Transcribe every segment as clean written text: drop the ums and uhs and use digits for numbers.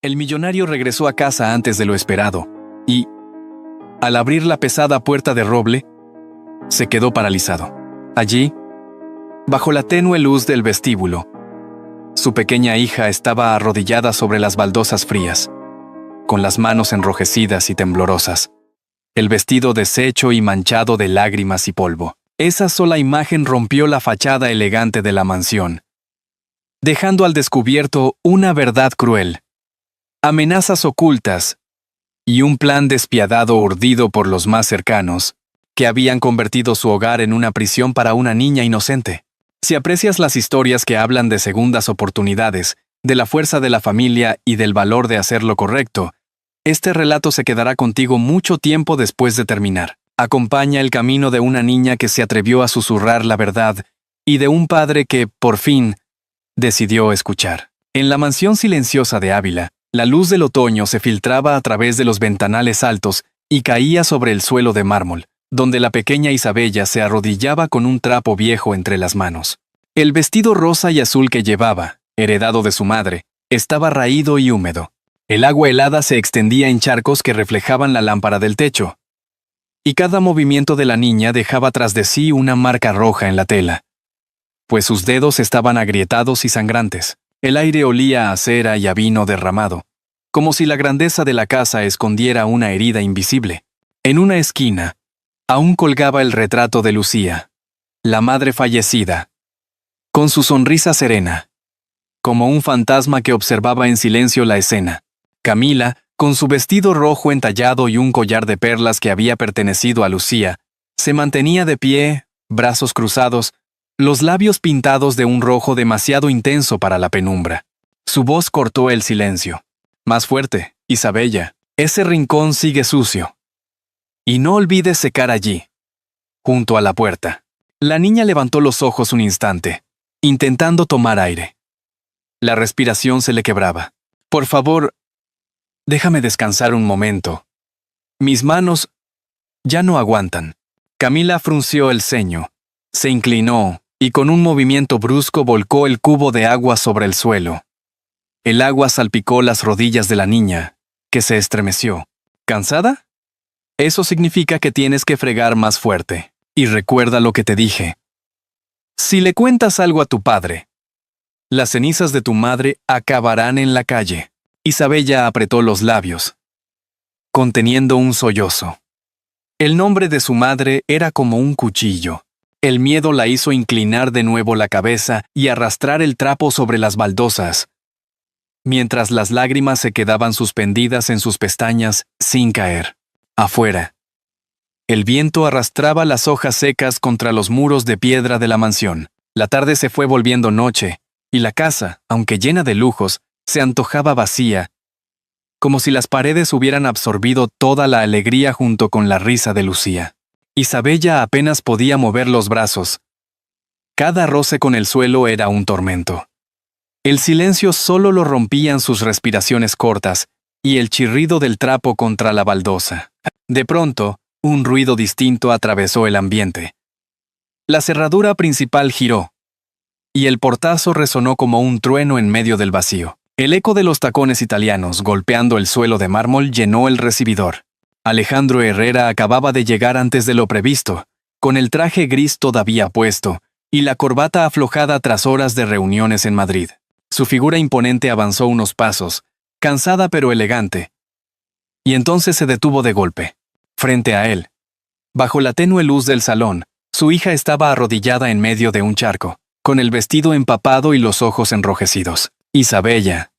El millonario regresó a casa antes de lo esperado y, al abrir la pesada puerta de roble, se quedó paralizado. Allí, bajo la tenue luz del vestíbulo, su pequeña hija estaba arrodillada sobre las baldosas frías, con las manos enrojecidas y temblorosas, el vestido deshecho y manchado de lágrimas y polvo. Esa sola imagen rompió la fachada elegante de la mansión, dejando al descubierto una verdad cruel, amenazas ocultas y un plan despiadado urdido por los más cercanos, que habían convertido su hogar en una prisión para una niña inocente. Si aprecias las historias que hablan de segundas oportunidades, de la fuerza de la familia y del valor de hacer lo correcto, este relato se quedará contigo mucho tiempo después de terminar. Acompaña el camino de una niña que se atrevió a susurrar la verdad y de un padre que, por fin, decidió escuchar. En la mansión silenciosa de Ávila, la luz del otoño se filtraba a través de los ventanales altos y caía sobre el suelo de mármol, donde la pequeña Isabella se arrodillaba con un trapo viejo entre las manos. El vestido rosa y azul que llevaba, heredado de su madre, estaba raído y húmedo. El agua helada se extendía en charcos que reflejaban la lámpara del techo, y cada movimiento de la niña dejaba tras de sí una marca roja en la tela, pues sus dedos estaban agrietados y sangrantes. El aire olía a cera y a vino derramado, como si la grandeza de la casa escondiera una herida invisible. En una esquina, aún colgaba el retrato de Lucía, la madre fallecida, con su sonrisa serena, como un fantasma que observaba en silencio la escena. Camila, con su vestido rojo entallado y un collar de perlas que había pertenecido a Lucía, se mantenía de pie, brazos cruzados, los labios pintados de un rojo demasiado intenso para la penumbra. Su voz cortó el silencio. Más fuerte, Isabella, ese rincón sigue sucio. Y no olvides secar allí, junto a la puerta. La niña levantó los ojos un instante, intentando tomar aire. La respiración se le quebraba. Por favor, déjame descansar un momento. Mis manos ya no aguantan. Camila frunció el ceño, se inclinó y con un movimiento brusco volcó el cubo de agua sobre el suelo. El agua salpicó las rodillas de la niña, que se estremeció. ¿Cansada? Eso significa que tienes que fregar más fuerte. Y recuerda lo que te dije. Si le cuentas algo a tu padre, las cenizas de tu madre acabarán en la calle. Isabella apretó los labios, conteniendo un sollozo. El nombre de su madre era como un cuchillo. El miedo la hizo inclinar de nuevo la cabeza y arrastrar el trapo sobre las baldosas, mientras las lágrimas se quedaban suspendidas en sus pestañas sin caer. Afuera, el viento arrastraba las hojas secas contra los muros de piedra de la mansión. La tarde se fue volviendo noche, y la casa, aunque llena de lujos, se antojaba vacía, como si las paredes hubieran absorbido toda la alegría junto con la risa de Lucía. Isabella apenas podía mover los brazos. Cada roce con el suelo era un tormento. El silencio solo lo rompían sus respiraciones cortas y el chirrido del trapo contra la baldosa. De pronto, un ruido distinto atravesó el ambiente. La cerradura principal giró, y el portazo resonó como un trueno en medio del vacío. El eco de los tacones italianos golpeando el suelo de mármol llenó el recibidor. Alejandro Herrera acababa de llegar antes de lo previsto, con el traje gris todavía puesto y la corbata aflojada tras horas de reuniones en Madrid. Su figura imponente avanzó unos pasos, cansada pero elegante, y entonces se detuvo de golpe. Frente a él, bajo la tenue luz del salón, su hija estaba arrodillada en medio de un charco, con el vestido empapado y los ojos enrojecidos. Isabella,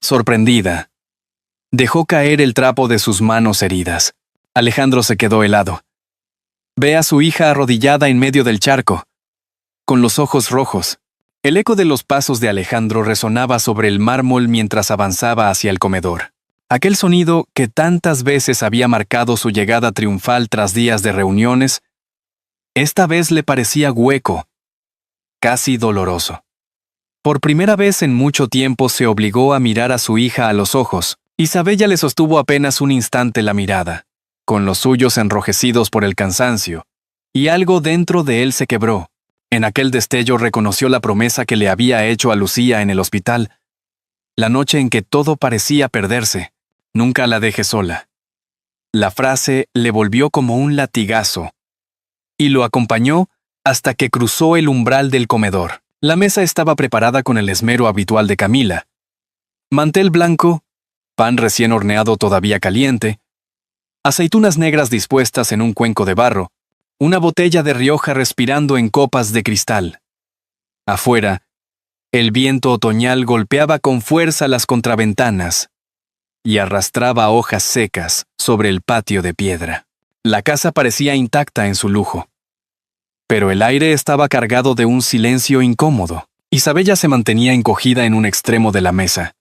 sorprendida, dejó caer el trapo de sus manos heridas. Alejandro se quedó helado. Ve a su hija arrodillada en medio del charco, con los ojos rojos. El eco de los pasos de Alejandro resonaba sobre el mármol mientras avanzaba hacia el comedor. Aquel sonido que tantas veces había marcado su llegada triunfal tras días de reuniones, esta vez le parecía hueco, casi doloroso. Por primera vez en mucho tiempo se obligó a mirar a su hija a los ojos. Isabella le sostuvo apenas un instante la mirada, con los suyos enrojecidos por el cansancio, y algo dentro de él se quebró. En aquel destello reconoció la promesa que le había hecho a Lucía en el hospital. la noche en que todo parecía perderse. Nunca la dejes sola. La frase le volvió como un latigazo y lo acompañó hasta que cruzó el umbral del comedor. La mesa estaba preparada con el esmero habitual de Camila. Mantel blanco, pan recién horneado todavía caliente, aceitunas negras dispuestas en un cuenco de barro, una botella de Rioja respirando en copas de cristal. Afuera, el viento otoñal golpeaba con fuerza las contraventanas y arrastraba hojas secas sobre el patio de piedra. La casa parecía intacta en su lujo, pero el aire estaba cargado de un silencio incómodo. Isabella se mantenía encogida en un extremo de la mesa,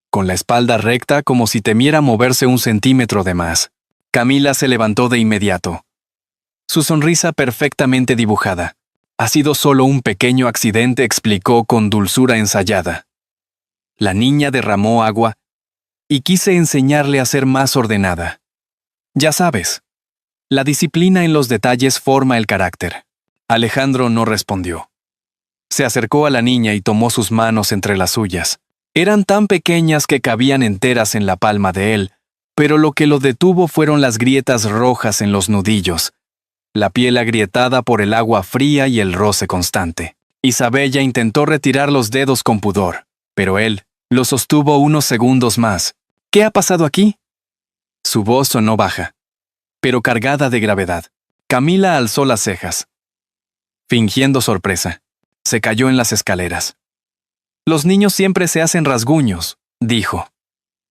con la espalda recta como si temiera moverse un centímetro de más. Camila se levantó de inmediato. Su sonrisa perfectamente dibujada. Ha sido solo un pequeño accidente, explicó con dulzura ensayada. La niña derramó agua y quise enseñarle a ser más ordenada. Ya sabes, la disciplina en los detalles forma el carácter. Alejandro no respondió. Se acercó a la niña y tomó sus manos entre las suyas. Eran tan pequeñas que cabían enteras en la palma de él, pero lo que lo detuvo fueron las grietas rojas en los nudillos, la piel agrietada por el agua fría y el roce constante. Isabella intentó retirar los dedos con pudor, pero él lo sostuvo unos segundos más. ¿Qué ha pasado aquí? Su voz sonó baja, pero cargada de gravedad. Camila alzó las cejas, fingiendo sorpresa. Se cayó en las escaleras. Los niños siempre se hacen rasguños, dijo,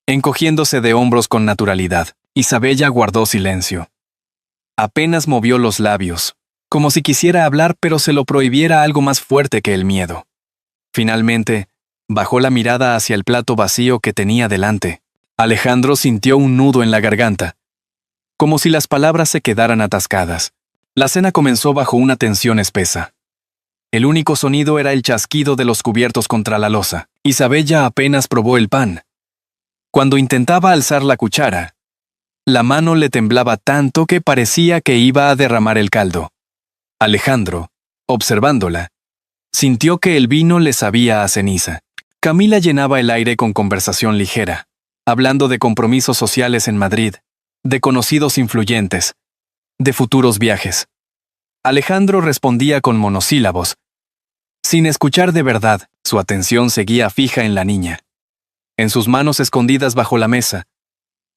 encogiéndose de hombros con naturalidad. Isabella guardó silencio. Apenas movió los labios, como si quisiera hablar pero se lo prohibiera algo más fuerte que el miedo. Finalmente, bajó la mirada hacia el plato vacío que tenía delante. Alejandro sintió un nudo en la garganta, como si las palabras se quedaran atascadas. La cena comenzó bajo una tensión espesa. El único sonido era el chasquido de los cubiertos contra la loza. Isabella apenas probó el pan. Cuando intentaba alzar la cuchara, la mano le temblaba tanto que parecía que iba a derramar el caldo. Alejandro, observándola, sintió que el vino le sabía a ceniza. Camila llenaba el aire con conversación ligera, hablando de compromisos sociales en Madrid, de conocidos influyentes, de futuros viajes. Alejandro respondía con monosílabos. Sin escuchar de verdad, su atención seguía fija en la niña, en sus manos escondidas bajo la mesa,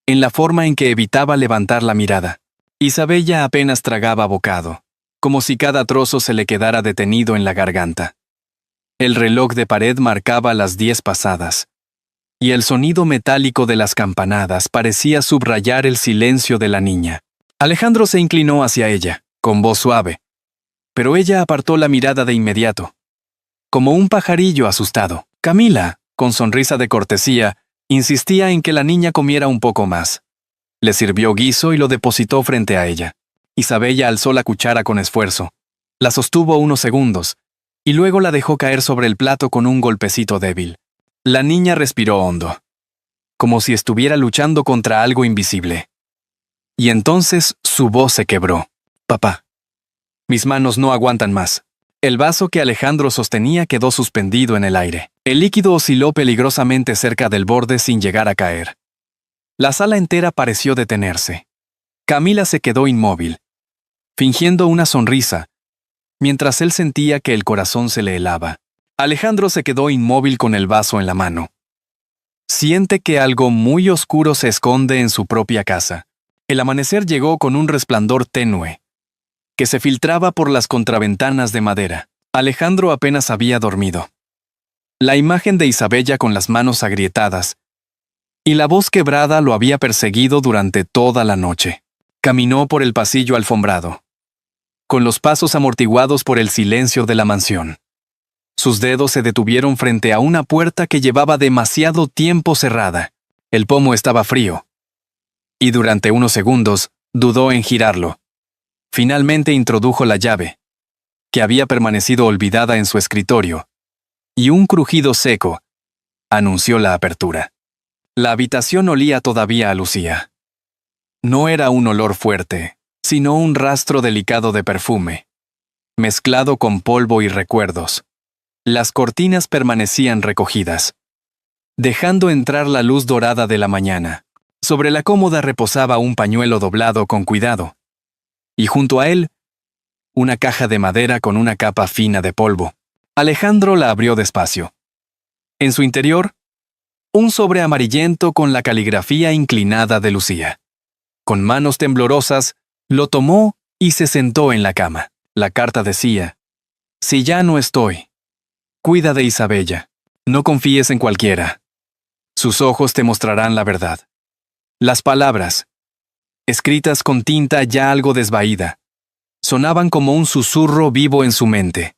en la forma en que evitaba levantar la mirada. Isabella apenas tragaba bocado, como si cada trozo se le quedara detenido en la garganta. El reloj de pared marcaba las 10 pasadas, y el sonido metálico de las campanadas parecía subrayar el silencio de la niña. Alejandro se inclinó hacia ella, con voz suave, pero ella apartó la mirada de inmediato, como un pajarillo asustado. Camila, con sonrisa de cortesía, insistía en que la niña comiera un poco más. Le sirvió guiso y lo depositó frente a ella. Isabella alzó la cuchara con esfuerzo, la sostuvo unos segundos, y luego la dejó caer sobre el plato con un golpecito débil. La niña respiró hondo, como si estuviera luchando contra algo invisible. Y entonces su voz se quebró. Papá, mis manos no aguantan más. El vaso que Alejandro sostenía quedó suspendido en el aire. El líquido osciló peligrosamente cerca del borde sin llegar a caer. La sala entera pareció detenerse. Camila se quedó inmóvil, fingiendo una sonrisa, mientras él sentía que el corazón se le helaba. Alejandro se quedó inmóvil con el vaso en la mano. Siente que algo muy oscuro se esconde en su propia casa. El amanecer llegó con un resplandor tenue, que se filtraba por las contraventanas de madera. Alejandro apenas había dormido. La imagen de Isabella con las manos agrietadas y la voz quebrada lo había perseguido durante toda la noche. Caminó por el pasillo alfombrado, con los pasos amortiguados por el silencio de la mansión. Sus dedos se detuvieron frente a una puerta que llevaba demasiado tiempo cerrada. El pomo estaba frío, y durante unos segundos dudó en girarlo. Finalmente introdujo la llave, que había permanecido olvidada en su escritorio, y un crujido seco anunció la apertura. La habitación olía todavía a Lucía. No era un olor fuerte, sino un rastro delicado de perfume, mezclado con polvo y recuerdos. Las cortinas permanecían recogidas, dejando entrar la luz dorada de la mañana. Sobre la cómoda reposaba un pañuelo doblado con cuidado, y junto a él, una caja de madera con una capa fina de polvo. Alejandro la abrió despacio. En su interior, un sobre amarillento con la caligrafía inclinada de Lucía. Con manos temblorosas, lo tomó y se sentó en la cama. La carta decía: «Si ya no estoy, cuida de Isabella. No confíes en cualquiera. Sus ojos te mostrarán la verdad». Las palabras, escritas con tinta ya algo desvaída, sonaban como un susurro vivo en su mente.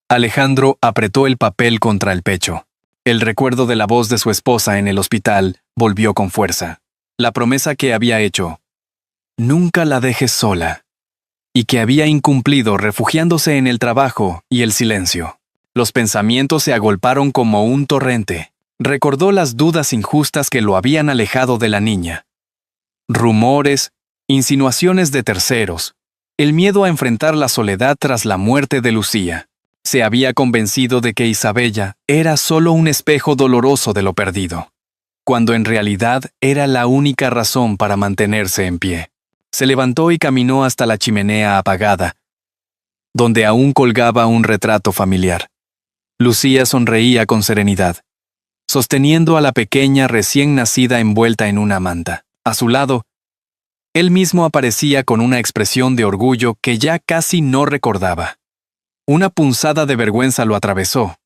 Alejandro apretó el papel contra el pecho. El recuerdo de la voz de su esposa en el hospital volvió con fuerza. La promesa que había hecho: «Nunca la dejes sola», y que había incumplido refugiándose en el trabajo y el silencio. Los pensamientos se agolparon como un torrente. Recordó las dudas injustas que lo habían alejado de la niña. Rumores, insinuaciones de terceros, el miedo a enfrentar la soledad tras la muerte de Lucía. Se había convencido de que Isabella era solo un espejo doloroso de lo perdido, cuando en realidad era la única razón para mantenerse en pie. Se levantó y caminó hasta la chimenea apagada, donde aún colgaba un retrato familiar. Lucía sonreía con serenidad, sosteniendo a la pequeña recién nacida envuelta en una manta. A su lado, él mismo aparecía con una expresión de orgullo que ya casi no recordaba. Una punzada de vergüenza lo atravesó.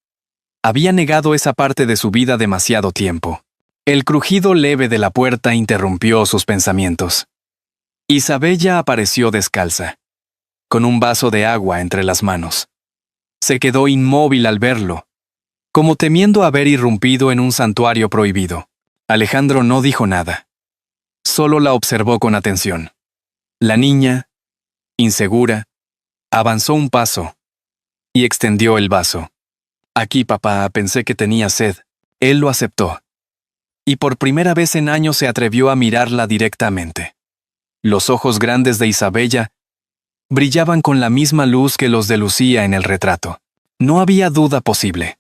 Había negado esa parte de su vida demasiado tiempo. El crujido leve de la puerta interrumpió sus pensamientos. Isabella apareció descalza, con un vaso de agua entre las manos. Se quedó inmóvil al verlo, como temiendo haber irrumpido en un santuario prohibido. Alejandro no dijo nada. Solo la observó con atención. La niña, insegura, avanzó un paso y extendió el vaso. «Aquí, papá, pensé que tenía sed». Él lo aceptó. Y por primera vez en años se atrevió a mirarla directamente. Los ojos grandes de Isabella brillaban con la misma luz que los de Lucía en el retrato. No había duda posible.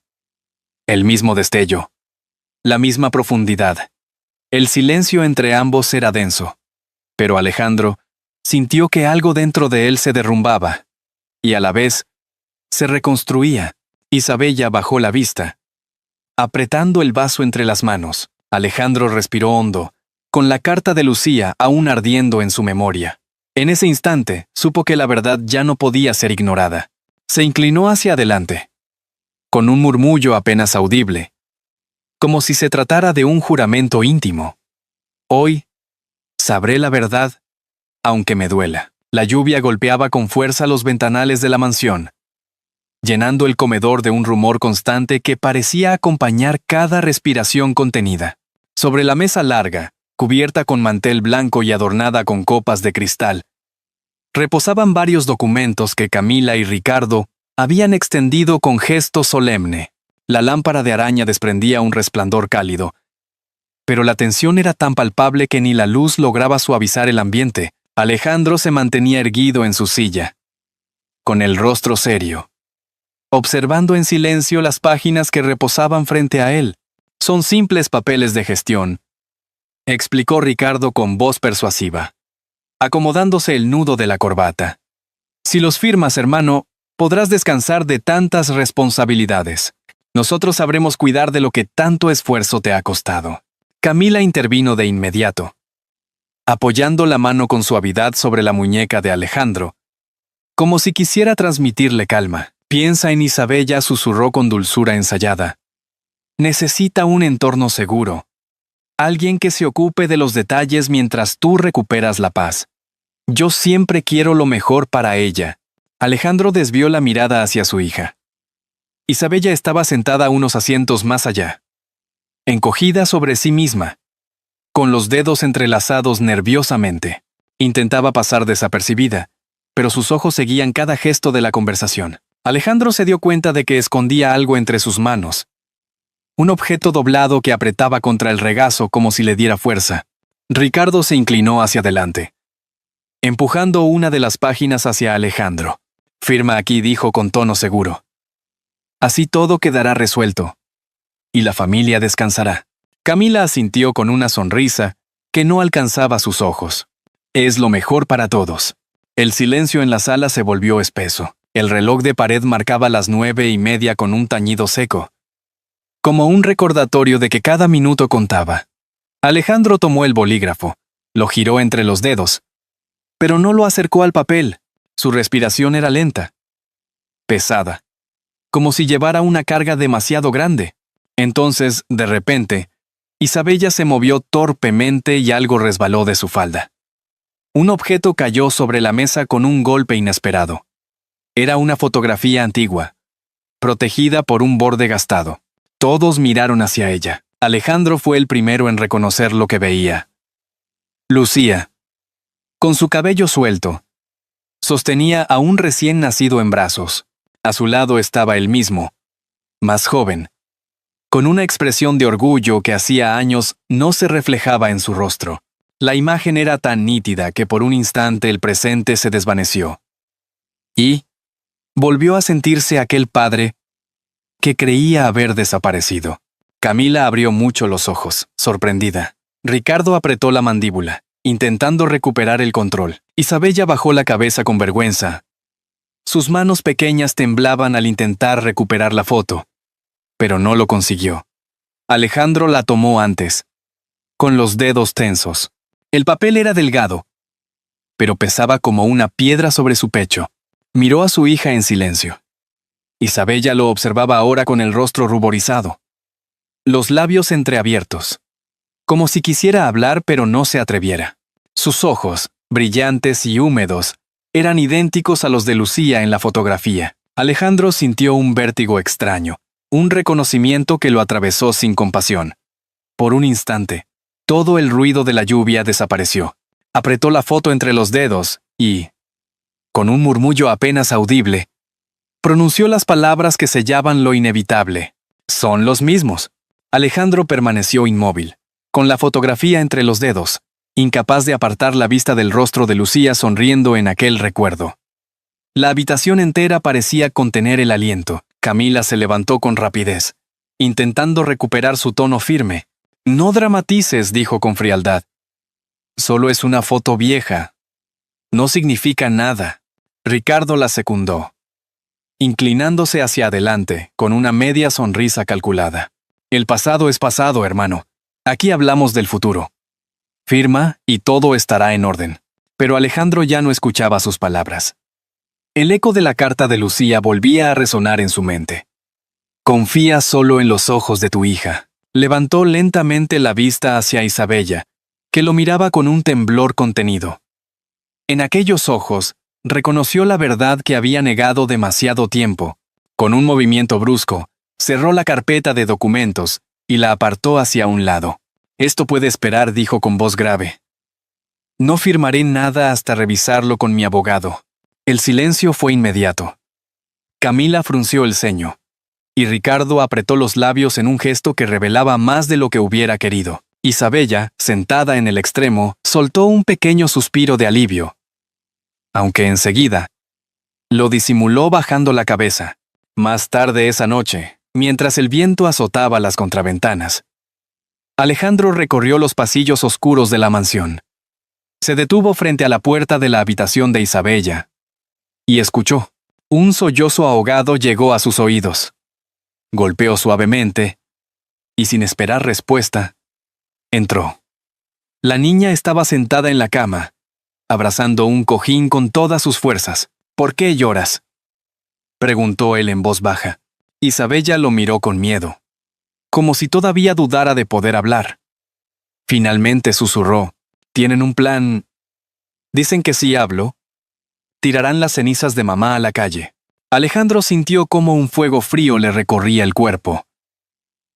El mismo destello, la misma profundidad. El silencio entre ambos era denso, pero Alejandro sintió que algo dentro de él se derrumbaba, y a la vez se reconstruía. Isabella bajó la vista, apretando el vaso entre las manos. Alejandro respiró hondo, con la carta de Lucía aún ardiendo en su memoria. En ese instante, supo que la verdad ya no podía ser ignorada. Se inclinó hacia adelante, con un murmullo apenas audible, como si se tratara de un juramento íntimo. «Hoy sabré la verdad, aunque me duela». La lluvia golpeaba con fuerza los ventanales de la mansión, llenando el comedor de un rumor constante que parecía acompañar cada respiración contenida. Sobre la mesa larga, cubierta con mantel blanco y adornada con copas de cristal, reposaban varios documentos que Camila y Ricardo habían extendido con gesto solemne. La lámpara de araña desprendía un resplandor cálido, pero la tensión era tan palpable que ni la luz lograba suavizar el ambiente. Alejandro se mantenía erguido en su silla, con el rostro serio, observando en silencio las páginas que reposaban frente a él. «Son simples papeles de gestión», explicó Ricardo con voz persuasiva, acomodándose el nudo de la corbata. «Si los firmas, hermano, podrás descansar de tantas responsabilidades. Nosotros sabremos cuidar de lo que tanto esfuerzo te ha costado». Camila intervino de inmediato, apoyando la mano con suavidad sobre la muñeca de Alejandro, como si quisiera transmitirle calma. «Piensa en Isabella», susurró con dulzura ensayada. «Necesita un entorno seguro. Alguien que se ocupe de los detalles mientras tú recuperas la paz. Yo siempre quiero lo mejor para ella». Alejandro desvió la mirada hacia su hija. Isabella estaba sentada unos asientos más allá, encogida sobre sí misma, con los dedos entrelazados nerviosamente. Intentaba pasar desapercibida, pero sus ojos seguían cada gesto de la conversación. Alejandro se dio cuenta de que escondía algo entre sus manos, un objeto doblado que apretaba contra el regazo como si le diera fuerza. Ricardo se inclinó hacia adelante, empujando una de las páginas hacia Alejandro. «Firma aquí», dijo con tono seguro. «Así todo quedará resuelto. y la familia descansará. Camila asintió con una sonrisa que no alcanzaba sus ojos. Es lo mejor para todos. El silencio en la sala se volvió espeso. El reloj de pared marcaba las 9:30 con un tañido seco, como un recordatorio de que cada minuto contaba. Alejandro tomó el bolígrafo, lo giró entre los dedos, pero no lo acercó al papel. Su respiración era lenta, pesada, como si llevara una carga demasiado grande. Entonces, de repente, Isabella se movió torpemente y algo resbaló de su falda. Un objeto cayó sobre la mesa con un golpe inesperado. Era una fotografía antigua, protegida por un borde gastado. Todos miraron hacia ella. Alejandro fue el primero en reconocer lo que veía. Lucía, con su cabello suelto, sostenía a un recién nacido en brazos. A su lado estaba él mismo, más joven, con una expresión de orgullo que hacía años no se reflejaba en su rostro. La imagen era tan nítida que por un instante el presente se desvaneció. Y volvió a sentirse aquel padre que creía haber desaparecido. Camila abrió mucho los ojos, sorprendida. Ricardo apretó la mandíbula, intentando recuperar el control. Isabella bajó la cabeza con vergüenza. Sus manos pequeñas temblaban al intentar recuperar la foto, pero no lo consiguió. Alejandro la tomó antes, con los dedos tensos. El papel era delgado, pero pesaba como una piedra sobre su pecho. Miró a su hija en silencio. Isabella lo observaba ahora con el rostro ruborizado, los labios entreabiertos, como si quisiera hablar pero no se atreviera. Sus ojos, brillantes y húmedos, eran idénticos a los de Lucía en la fotografía. Alejandro sintió un vértigo extraño, un reconocimiento que lo atravesó sin compasión. Por un instante, todo el ruido de la lluvia desapareció. Apretó la foto entre los dedos y, con un murmullo apenas audible, pronunció las palabras que sellaban lo inevitable. Son los mismos. Alejandro permaneció inmóvil, con la fotografía entre los dedos, incapaz de apartar la vista del rostro de Lucía sonriendo en aquel recuerdo. La habitación entera parecía contener el aliento. Camila se levantó con rapidez, intentando recuperar su tono firme. No dramatices, dijo con frialdad. Solo es una foto vieja. No significa nada. Ricardo la secundó, inclinándose hacia adelante, con una media sonrisa calculada. El pasado es pasado, hermano. Aquí hablamos del futuro. Firma y todo estará en orden. Pero Alejandro ya no escuchaba sus palabras. El eco de la carta de Lucía volvía a resonar en su mente. Confía solo en los ojos de tu hija. Levantó lentamente la vista hacia Isabella, que lo miraba con un temblor contenido. En aquellos ojos, reconoció la verdad que había negado demasiado tiempo. Con un movimiento brusco, cerró la carpeta de documentos y la apartó hacia un lado. Esto puede esperar, dijo con voz grave. No firmaré nada hasta revisarlo con mi abogado. El silencio fue inmediato. Camila frunció el ceño, y Ricardo apretó los labios en un gesto que revelaba más de lo que hubiera querido. Isabella, sentada en el extremo, soltó un pequeño suspiro de alivio, aunque enseguida lo disimuló bajando la cabeza. Más tarde esa noche, mientras el viento azotaba las contraventanas, Alejandro recorrió los pasillos oscuros de la mansión. Se detuvo frente a la puerta de la habitación de Isabella y escuchó. Un sollozo ahogado llegó a sus oídos. Golpeó suavemente y, sin esperar respuesta, entró. La niña estaba sentada en la cama, abrazando un cojín con todas sus fuerzas. ¿Por qué lloras?, preguntó él en voz baja. Isabella lo miró con miedo, como si todavía dudara de poder hablar. Finalmente susurró. ¿Tienen un plan? Dicen que si hablo, tirarán las cenizas de mamá a la calle. Alejandro sintió cómo un fuego frío le recorría el cuerpo.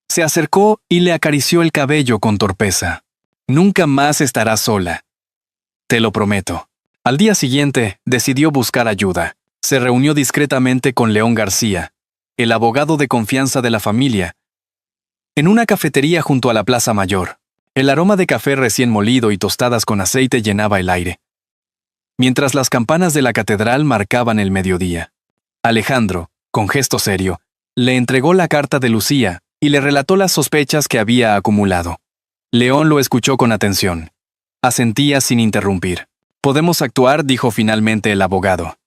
Se acercó y le acarició el cabello con torpeza. Nunca más estarás sola. Te lo prometo. Al día siguiente, decidió buscar ayuda. Se reunió discretamente con León García, el abogado de confianza de la familia, en una cafetería junto a la Plaza Mayor. El aroma de café recién molido y tostadas con aceite llenaba el aire, mientras las campanas de la catedral marcaban el mediodía. Alejandro, con gesto serio, le entregó la carta de Lucía y le relató las sospechas que había acumulado. León lo escuchó con atención. Asentía sin interrumpir. «Podemos actuar», dijo finalmente el abogado.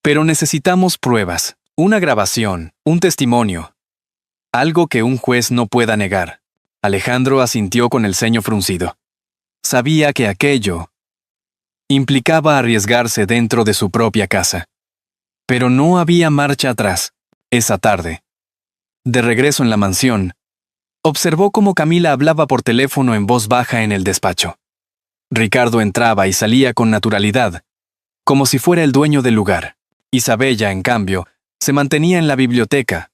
«Pero necesitamos pruebas, una grabación, un testimonio. Algo que un juez no pueda negar». Alejandro asintió con el ceño fruncido. Sabía que aquello implicaba arriesgarse dentro de su propia casa. Pero no había marcha atrás. Esa tarde, de regreso en la mansión, observó cómo Camila hablaba por teléfono en voz baja en el despacho. Ricardo entraba y salía con naturalidad, como si fuera el dueño del lugar. Isabella, en cambio, se mantenía en la biblioteca,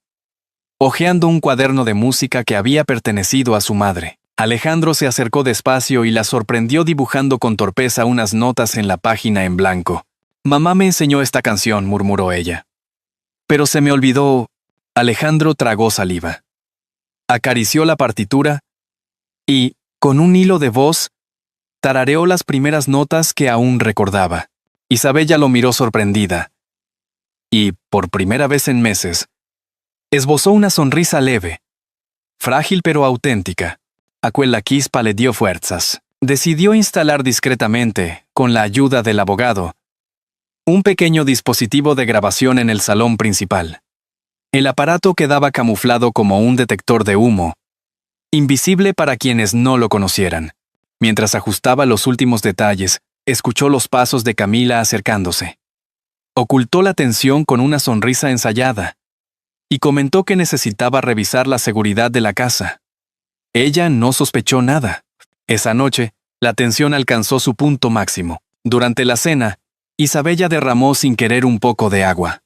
hojeando un cuaderno de música que había pertenecido a su madre. Alejandro se acercó despacio y la sorprendió dibujando con torpeza unas notas en la página en blanco. «Mamá me enseñó esta canción», murmuró ella. «Pero se me olvidó». Alejandro tragó saliva. Acarició la partitura y, con un hilo de voz, tarareó las primeras notas que aún recordaba. Isabella lo miró sorprendida y, por primera vez en meses, esbozó una sonrisa leve, frágil pero auténtica. Aquella chispa le dio fuerzas. Decidió instalar discretamente, con la ayuda del abogado, un pequeño dispositivo de grabación en el salón principal. El aparato quedaba camuflado como un detector de humo, invisible para quienes no lo conocieran. Mientras ajustaba los últimos detalles, escuchó los pasos de Camila acercándose. Ocultó la tensión con una sonrisa ensayada y comentó que necesitaba revisar la seguridad de la casa. Ella no sospechó nada. Esa noche, la tensión alcanzó su punto máximo. Durante la cena, Isabella derramó sin querer un poco de agua.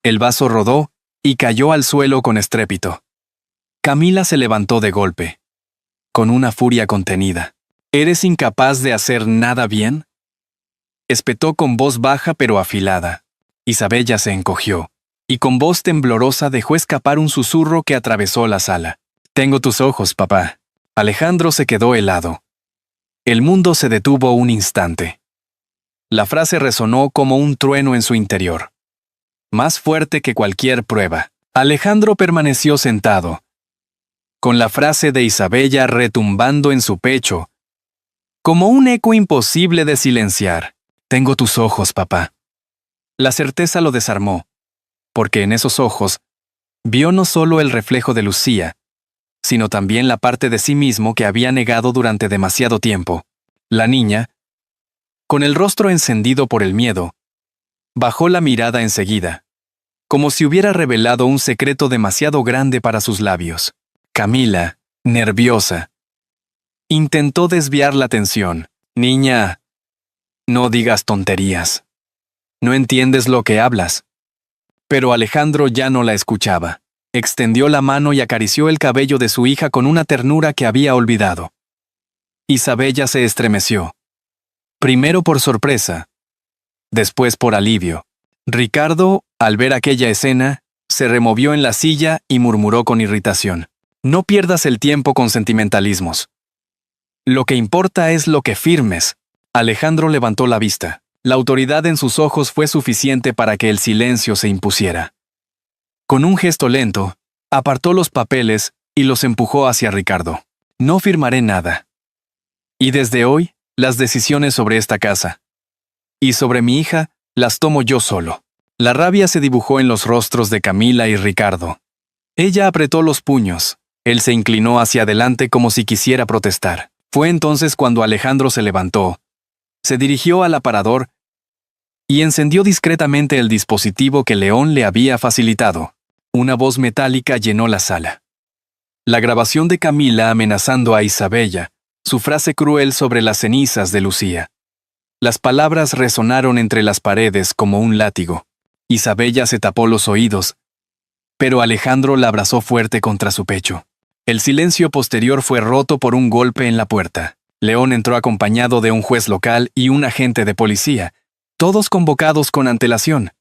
El vaso rodó y cayó al suelo con estrépito. Camila se levantó de golpe, con una furia contenida. «¿Eres incapaz de hacer nada bien?», espetó con voz baja pero afilada. Isabella se encogió, y con voz temblorosa dejó escapar un susurro que atravesó la sala. «Tengo tus ojos, papá». Alejandro se quedó helado. El mundo se detuvo un instante. La frase resonó como un trueno en su interior, más fuerte que cualquier prueba. Alejandro permaneció sentado, con la frase de Isabella retumbando en su pecho, como un eco imposible de silenciar. «Tengo tus ojos, papá». La certeza lo desarmó, porque en esos ojos vio no solo el reflejo de Lucía, sino también la parte de sí mismo que había negado durante demasiado tiempo. La niña, con el rostro encendido por el miedo, bajó la mirada enseguida, como si hubiera revelado un secreto demasiado grande para sus labios. Camila, nerviosa, intentó desviar la atención. «Niña, no digas tonterías. No entiendes lo que hablas». Pero Alejandro ya no la escuchaba. Extendió la mano y acarició el cabello de su hija con una ternura que había olvidado. Isabella se estremeció. Primero por sorpresa, después por alivio. Ricardo, al ver aquella escena, se removió en la silla y murmuró con irritación: «No pierdas el tiempo con sentimentalismos. Lo que importa es lo que firmes». Alejandro levantó la vista. La autoridad en sus ojos fue suficiente para que el silencio se impusiera. Con un gesto lento, apartó los papeles y los empujó hacia Ricardo. «No firmaré nada. Y desde hoy, las decisiones sobre esta casa y sobre mi hija las tomo yo solo». La rabia se dibujó en los rostros de Camila y Ricardo. Ella apretó los puños. Él se inclinó hacia adelante como si quisiera protestar. Fue entonces cuando Alejandro se levantó, se dirigió al aparador y encendió discretamente el dispositivo que León le había facilitado. Una voz metálica llenó la sala. La grabación de Camila amenazando a Isabella, su frase cruel sobre las cenizas de Lucía. Las palabras resonaron entre las paredes como un látigo. Isabella se tapó los oídos, pero Alejandro la abrazó fuerte contra su pecho. El silencio posterior fue roto por un golpe en la puerta. León entró acompañado de un juez local y un agente de policía, todos convocados con antelación.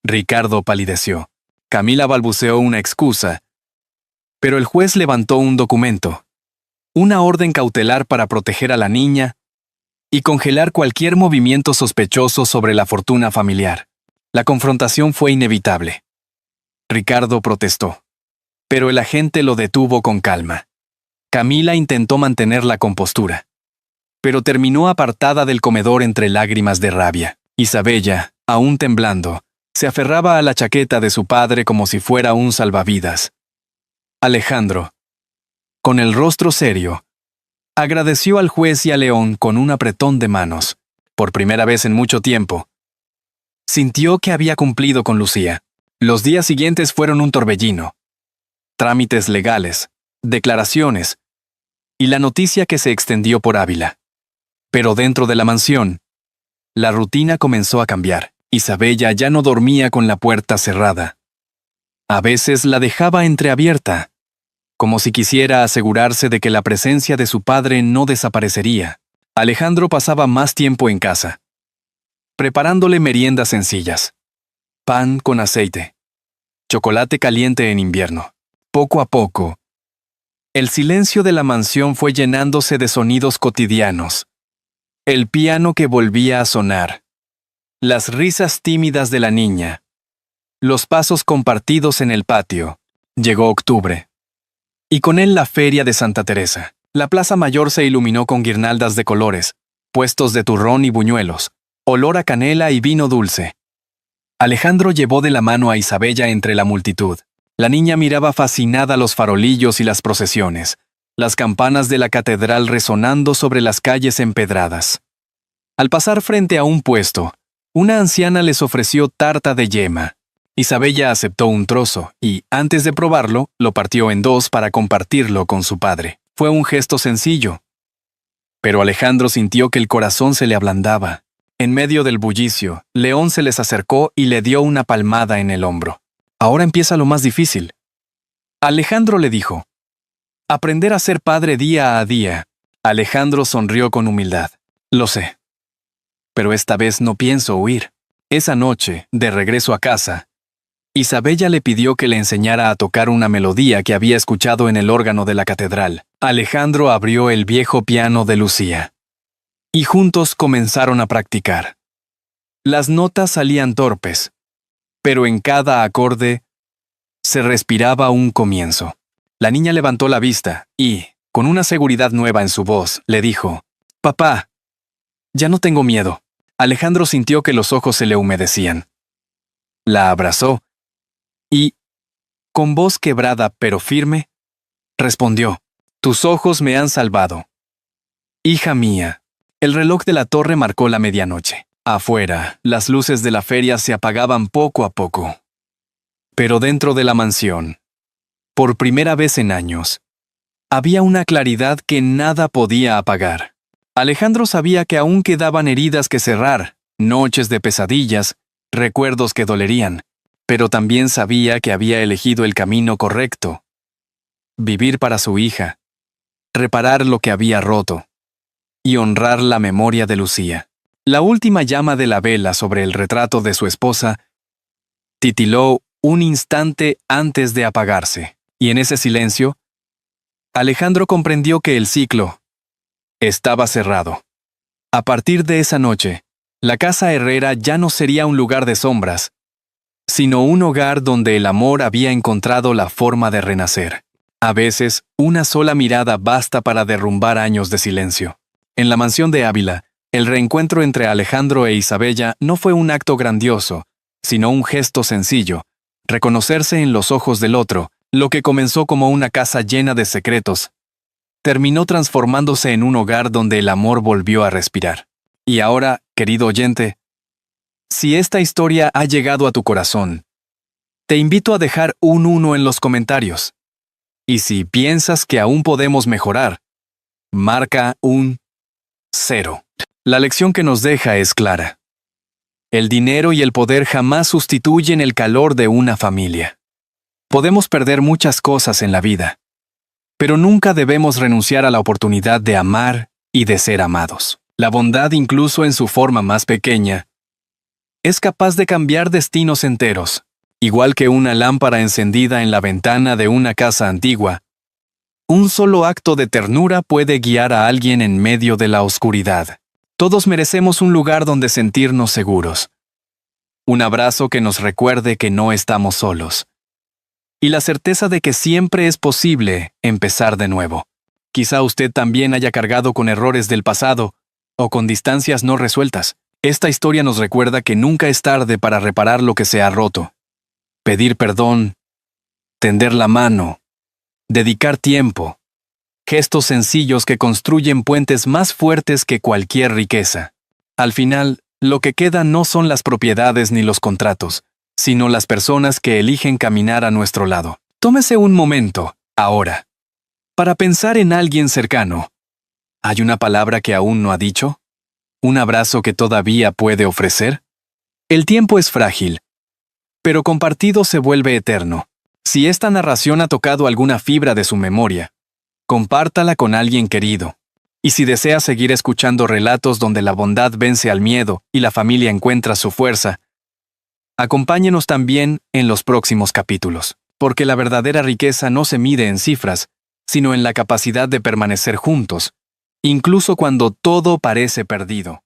Ricardo palideció. Camila balbuceó una excusa, pero el juez levantó un documento, una orden cautelar para proteger a la niña y congelar cualquier movimiento sospechoso sobre la fortuna familiar. La confrontación fue inevitable. Ricardo protestó. pero el agente lo detuvo con calma. Camila intentó mantener la compostura, pero terminó apartada del comedor entre lágrimas de rabia. Isabella, aún temblando, se aferraba a la chaqueta de su padre como si fuera un salvavidas. Alejandro, con el rostro serio, agradeció al juez y a León con un apretón de manos. Por primera vez en mucho tiempo, sintió que había cumplido con Lucía. Los días siguientes fueron un torbellino. Trámites legales, declaraciones, y la noticia que se extendió por Ávila. Pero dentro de la mansión, la rutina comenzó a cambiar. Isabella ya no dormía con la puerta cerrada. A veces la dejaba entreabierta, como si quisiera asegurarse de que la presencia de su padre no desaparecería. Alejandro pasaba más tiempo en casa, preparándole meriendas sencillas. Pan con aceite, chocolate caliente en invierno. Poco a poco, el silencio de la mansión fue llenándose de sonidos cotidianos. El piano que volvía a sonar, las risas tímidas de la niña, los pasos compartidos en el patio. Llegó octubre, y con él la feria de Santa Teresa. La plaza mayor se iluminó con guirnaldas de colores, puestos de turrón y buñuelos, olor a canela y vino dulce. Alejandro llevó de la mano a Isabella entre la multitud. La niña miraba fascinada los farolillos y las procesiones, las campanas de la catedral resonando sobre las calles empedradas. Al pasar frente a un puesto, una anciana les ofreció tarta de yema. Isabella aceptó un trozo y, antes de probarlo, lo partió en dos para compartirlo con su padre. Fue un gesto sencillo, pero Alejandro sintió que el corazón se le ablandaba. En medio del bullicio, León se les acercó y le dio una palmada en el hombro. Ahora empieza lo más difícil. Alejandro le dijo. Aprender a ser padre día a día. Alejandro sonrió con humildad. Lo sé. Pero esta vez no pienso huir. Esa noche, de regreso a casa, Isabella le pidió que le enseñara a tocar una melodía que había escuchado en el órgano de la catedral. Alejandro abrió el viejo piano de Lucía, y juntos comenzaron a practicar. Las notas salían torpes, pero en cada acorde se respiraba un comienzo. La niña levantó la vista y, con una seguridad nueva en su voz, le dijo: «Papá, ya no tengo miedo». Alejandro sintió que los ojos se le humedecían. La abrazó y, con voz quebrada pero firme, respondió: «Tus ojos me han salvado. Hija mía». El reloj de la torre marcó la medianoche. Afuera, las luces de la feria se apagaban poco a poco. Pero dentro de la mansión, por primera vez en años, había una claridad que nada podía apagar. Alejandro sabía que aún quedaban heridas que cerrar, noches de pesadillas, recuerdos que dolerían, pero también sabía que había elegido el camino correcto. Vivir para su hija, reparar lo que había roto y honrar la memoria de Lucía. La última llama de la vela sobre el retrato de su esposa titiló un instante antes de apagarse, y en ese silencio, Alejandro comprendió que el ciclo estaba cerrado. A partir de esa noche, la casa Herrera ya no sería un lugar de sombras, sino un hogar donde el amor había encontrado la forma de renacer. A veces, una sola mirada basta para derrumbar años de silencio. En la mansión de Ávila, el reencuentro entre Alejandro e Isabella no fue un acto grandioso, sino un gesto sencillo: reconocerse en los ojos del otro. Lo que comenzó como una casa llena de secretos terminó transformándose en un hogar donde el amor volvió a respirar. Y ahora, querido oyente, si esta historia ha llegado a tu corazón, te invito a dejar un 1 en los comentarios. Y si piensas que aún podemos mejorar, marca un 0. La lección que nos deja es clara. El dinero y el poder jamás sustituyen el calor de una familia. Podemos perder muchas cosas en la vida, pero nunca debemos renunciar a la oportunidad de amar y de ser amados. La bondad, incluso en su forma más pequeña, es capaz de cambiar destinos enteros. Igual que una lámpara encendida en la ventana de una casa antigua, un solo acto de ternura puede guiar a alguien en medio de la oscuridad. Todos merecemos un lugar donde sentirnos seguros. Un abrazo que nos recuerde que no estamos solos. y la certeza de que siempre es posible empezar de nuevo. Quizá usted también haya cargado con errores del pasado o con distancias no resueltas. Esta historia nos recuerda que nunca es tarde para reparar lo que se ha roto. Pedir perdón, tender la mano, dedicar tiempo. Gestos sencillos que construyen puentes más fuertes que cualquier riqueza. Al final, lo que queda no son las propiedades ni los contratos, sino las personas que eligen caminar a nuestro lado. Tómese un momento, ahora, para pensar en alguien cercano. ¿Hay una palabra que aún no ha dicho? ¿Un abrazo que todavía puede ofrecer? El tiempo es frágil, pero compartido se vuelve eterno. Si esta narración ha tocado alguna fibra de su memoria, compártala con alguien querido. Y si desea seguir escuchando relatos donde la bondad vence al miedo y la familia encuentra su fuerza, acompáñenos también en los próximos capítulos, porque la verdadera riqueza no se mide en cifras, sino en la capacidad de permanecer juntos, incluso cuando todo parece perdido.